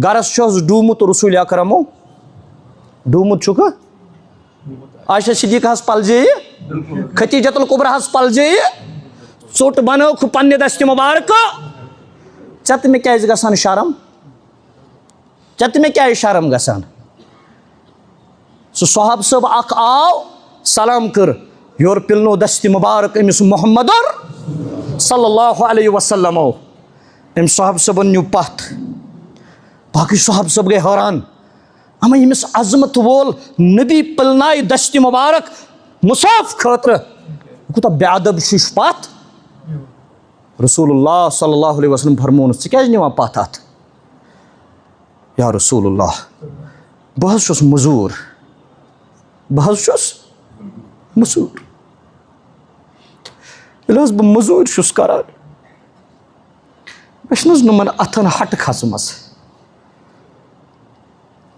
گرس ڈومت رسول اکرمو ڈومت چھ عائشہ صدیقہ ہس پلجے ختیجۃ الکبریٰ ہس پلجے ژوٚٹ بنوکھ پننہِ دستہِ مبارکہ ژےٚ تہٕ مےٚ کیازِ گژھان شرم ژےٚ تہٕ مےٚ کیازِ شرم گژھان سُہ صحاب صٲب اکھ آو سلام کٔر یورٕ پِلنو دستہِ مبارک أمِس محمدر صلی اللہ علیہ وسلمو أمۍ صحاب صٲبن نیوٗ پتھ باقٕے صحاب صٲب گٔے حٲران اما ییٚمِس عظمت وول نبی پِلنایہِ دستہِ مبارک مُصاف خٲطرٕ یہِ کوٗتاہ بے ادب چھُ یہِ پتھ رسول اللہ صلی اللہ علیہ وسلم فرمونس ژٕ کیازِ نِوان پتھ اتھ یا رسول اللہ بہٕ حظ چھُس مٔزوٗر بہٕ حظ چھُس مٔزوٗر ییٚلہِ حظ بہٕ مٔزوٗرۍ چھُس کران مےٚ چھِنہٕ حظ نۄمن اتھن ہٹہٕ کھژمٕژ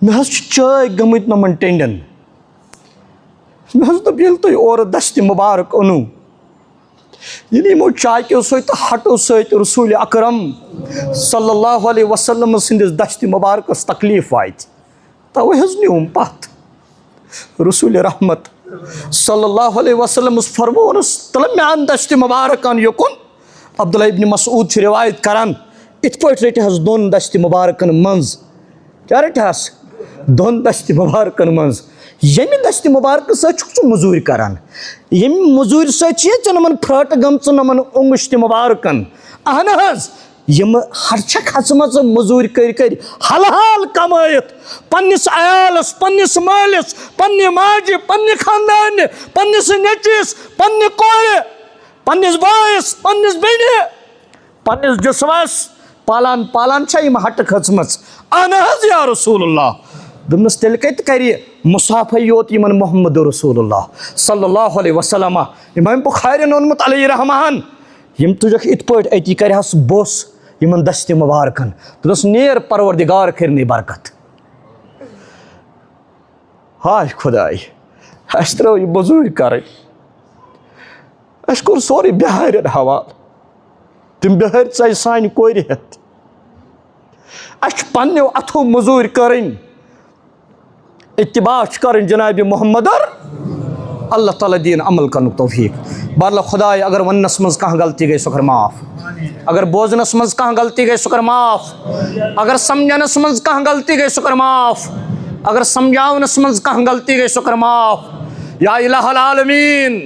مےٚ حظ چھِ چٲے گٔمٕتۍ نۄمن ٹینڈٮ۪ن مےٚ حظ دوٚپ ییٚلہِ تُہۍ اورٕ دستہِ مبارک اوٚنوٗ ییٚلہِ یِمو چاکیو سۭتۍ تہٕ ہٹو سۭتۍ رسول اکرم صلی اللہ علیہ وسلم سٕنٛدِس دستہِ مبارکس تکلیٖف واتہِ توے حظ نیوٗم پتھ رسول رحمت صلی اللہ علیہ وسلم فرمونس تلہٕ مےٚ ان دستہِ مبارک ان یوکُن عبداللہ ابن مسعود چھِ روایت کران یِتھ پٲٹھۍ رٔٹہس دۄن دستہِ مبارکن منٛز کیٛاہ رٔٹہس دۄن دستہِ مبارکن منٛز ییٚمہِ دستہِ مبارکہٕ سۭتۍ چھُکھ ژٕ موٚزوٗرۍ کران ییٚمہِ موٚزوٗرۍ سۭتۍ چھِ ژےٚ نۄمن پھرٛاٹہٕ گٔمژٕ نۄمن اوٚنٛگُش تہِ مبارکن اہن حظ یِمہٕ ہر چھکھ کھژمژٕ موٚزوٗرۍ کٔرۍ کٔرۍ حلہٕ حال کمٲیِتھ پننِس عیالس پننِس مٲلِس پننہِ ماجہِ پننہِ خاندانہِ پننِس نیٚچوِس پننہِ کورِ پننِس بٲیِس پننِس بیٚنہِ پننِس جسمس پالان پالان چھےٚ یِم ہٹہٕ کھٔژمٕژ اہن حظ یا رسول اللہ دوٚپنس تیٚلہِ کتہِ کرِ مُصافے یوت یِمن محمد رسول اللہ صلی اللہ علیہ وسلم امام بخارین اوٚنمُت علیہ رحمان یِم تُجکھ یِتھ پٲٹھۍ أتی کرہس بوٚس یِمن دستہِ مبارکن دوٚپنس نیر پروردگار کٔرنٕے برکت ہاے خۄداے اسہِ ترٲو یہِ موٚزوٗرۍ کرٕنۍ اسہِ کوٚر سورُے بِہارٮ۪ن حوالہٕ تِم بِہٲرۍ ژاے سانہِ کورِ ہٮ۪تھ اسہِ چھِ پننیو اتھو موٚزوٗرۍ کرٕنۍ اتباع چھِ کرٕنۍ جنابِ محمدر اللہ تعالیٰ دِیِن عمل کرنُک توفیٖق بہرحال خۄداے اگر وننس منٛز کانٛہہ غلطی گٔے سۄ کر معاف اگر بوزنس منٛز کانٛہہ غلطی گٔے سۄ کر معاف اگر سمجھنس منٛز کانٛہہ غلطی گٔے سۄ کر معاف اگر سمجھاونس منٛز کانٛہہ غلطی گٔے سۄ کر معاف یا الہ العالمیٖن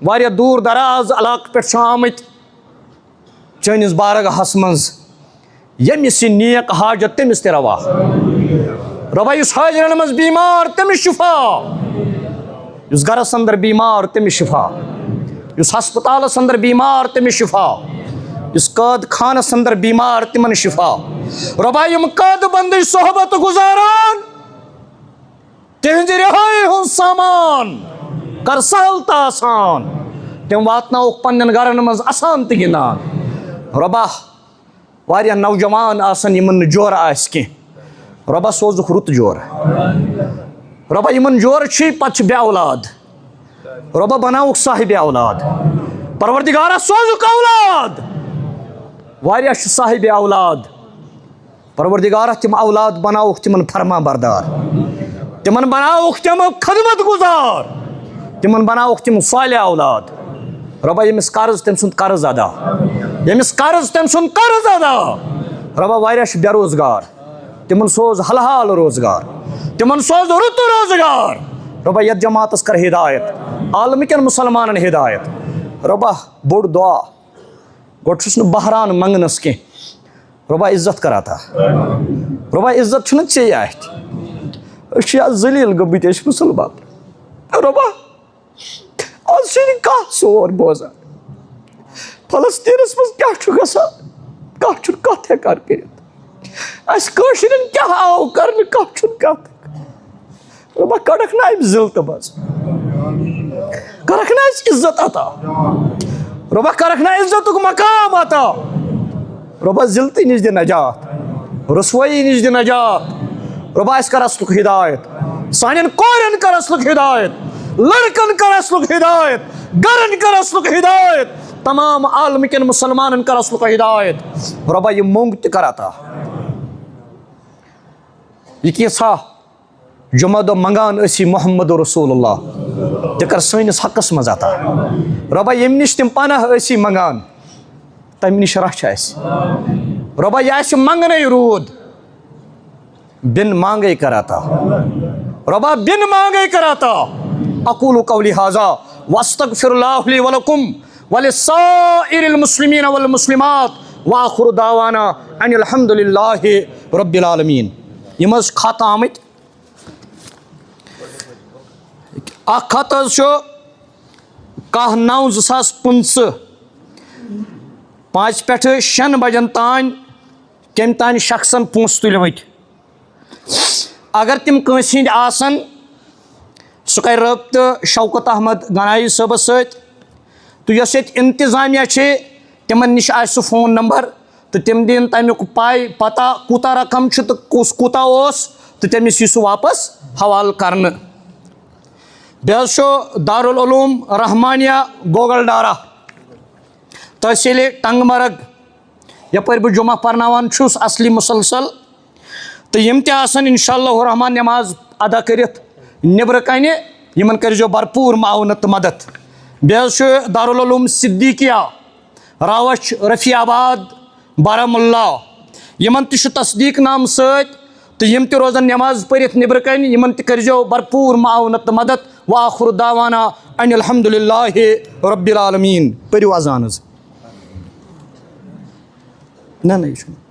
واریاہ دوٗر دراز علاقہٕ پٮ۪ٹھ چھِ آمٕتۍ چٲنِس بارگاہس منٛز ییٚمِس یہِ نیک حاجت تٔمِس تہِ روا رۄبا یُس حٲضرن منٛز بیمار تٔمِس شِفا یُس گرس انٛدر بیمار تٔمِس شِفا یُس ہسپتالس انٛدر بیمار تٔمِس شِفا یُس قٲد خانس انٛدر بیمار تِمن شِفا رۄبا یِم قٲدٕ بنٛدٕے صحبت گُزاران تِہنٛزِ رِہٲیی ہُنٛد سامان کر سہل تہٕ آسان تِم واتناوُکھ پننٮ۪ن گرن منٛز اسان تہٕ گِنٛدان رۄبا واریاہ نوجوان آسن یِمن نہٕ جورٕ آسہِ کینٛہہ رۄبا سوزُکھ رُت جورٕ رۄبا یِمن جورٕ چھُے پتہٕ چھِ بے اولاد رۄبا بناوُکھ صاحبِ اولاد پروردگارا سوزُکھ اولاد واریاہ چھِ صاحبِ اولاد پروردگارا تِم اولاد بناوُکھ تِمن فرما بردار تِمن بناوُکھ تِم خدمت گُزار تِمن بناوُکھ تِم صالح اولاد رۄبا ییٚمِس قرض تٔمۍ سُنٛد قرض ادا ییٚمِس قرض تٔمۍ سُنٛد قرض ادا رۄبا واریاہ چھِ بے روزگار تِمن سوز حلہٕ حال روزگار تِمن سوز رُت روزگار رۄبا یتھ جماعتس کر ہدایت عالمٕکٮ۪ن مُسلمانن ہدایت رۄبا بوٚڑ دعا گۄڈٕ چھُس نہٕ بہران منٛگنس کینٛہہ رۄبا عزت کر عطا رۄبا عزت چھُنہٕ ژےٚ اتھِ أسۍ چھِ آز ذلیٖل گٔمٕتۍ أسۍ چھِ مُسلمان رۄبا آز چھُنہٕ کانٛہہ سور بوزان فلسطیٖنس منٛز کیٛاہ چھُ گژھان کانٛہہ چھُنہٕ کتھ ہٮ۪کان کٔرِتھ اسہِ کٲشرٮ۪ن کیٛاہ آو کرنہٕ کانٛہہ چھُنہٕ کتھ ہٮ۪کان رۄبا کڑکھ نہ امہِ ذلتہٕ منٛز کرکھ نہ اسہِ عزت عطا رۄبا کرکھ نہ عزتُک مقام عطا رۄبا ذلتہٕ نِش دِ نجات رسوٲیی نِش دِ نجات رۄبا اسہِ کر اصلُک ہدایت سانٮ۪ن کورٮ۪ن کر اصلُک ہدایت لڑکن کر اصلُک ہدایت گرن کر اصلُک ہدایت تمام عالمٕکٮ۪ن مُسلمانن کر اصلُک ہدایت رۄبا یہِ موٚنٛگ تہِ کر عطا یہ کیسا جمعہ دہ منگان اسی محمد رسول اللہ تہ کر سٲنِس حقس مز عطا رۄبا ییٚمہِ نِش تِم پناہ ٲسی منگان تمہِ نِش رچھ اَسہِ رۄبا یہِ آسہِ منگنے روٗد بن مانگے کر عطا رۄبا بن مانگے کر عطا اقول قولی ھذا واستغفر اللہ لی ولکم ولسائر المسلمین والمسلمات وآخر دعوانا ان الحمد للہ رب العالمین. یم حظ خط آمٕتۍ اکھ خط حظ چھُ 10/9/2025 5 پٮ۪ٹھٕ 6 بجن تام کٔمۍ تانۍ شخصن پونٛسہٕ تُلمٕتۍ. اگر تِم کٲنٛسہِ ہِنٛدۍ آسن سُہ کرِ رٲبطہٕ شوکت احمد گنایی صٲبس سۭتۍ تہٕ یۄس ییٚتہِ انتظامیہ چھِ تِمن نِش آسہِ سُہ فون نمبر تہٕ تِم دِن تمیُک پتہ کوٗتاہ رقم چھُ تہٕ کُس کوٗتاہ اوس تہٕ تٔمِس یی سُہ واپس حوالہٕ کرنہٕ. بیٚیہِ حظ چھُ دارالعلوم رحمانیہ گوگل ڈارا تحصیٖلہِ ٹنٛگہٕ مرگ یپٲرۍ بہٕ جمعہ پرناوان چھُس اصلی مسلسل تہٕ یِم تہِ آسن انشاء اللہ الرحمان نٮ۪ماز ادا کٔرِتھ نیٚبرٕ کنہِ یِمن کٔرۍزیو بھرپوٗر معاونت تہٕ مدد. بیٚیہِ حظ چھُ دارالعلوم صدیقیہ راوچھ رفیع آباد بارہمولہ یِمن تہِ چھُ تصدیٖق نامہٕ سۭتۍ تہٕ یِم تہِ روزن نٮ۪ماز پٔرِتھ نیٚبرٕ کنہِ یِمن تہِ کٔرۍزیو بھرپوٗر معاونت تہٕ مدد. وآخر دعوانا ان الحمد للہ رب العالمین. پٔرِو اذان حظ. نہ یہِ چھُنہٕ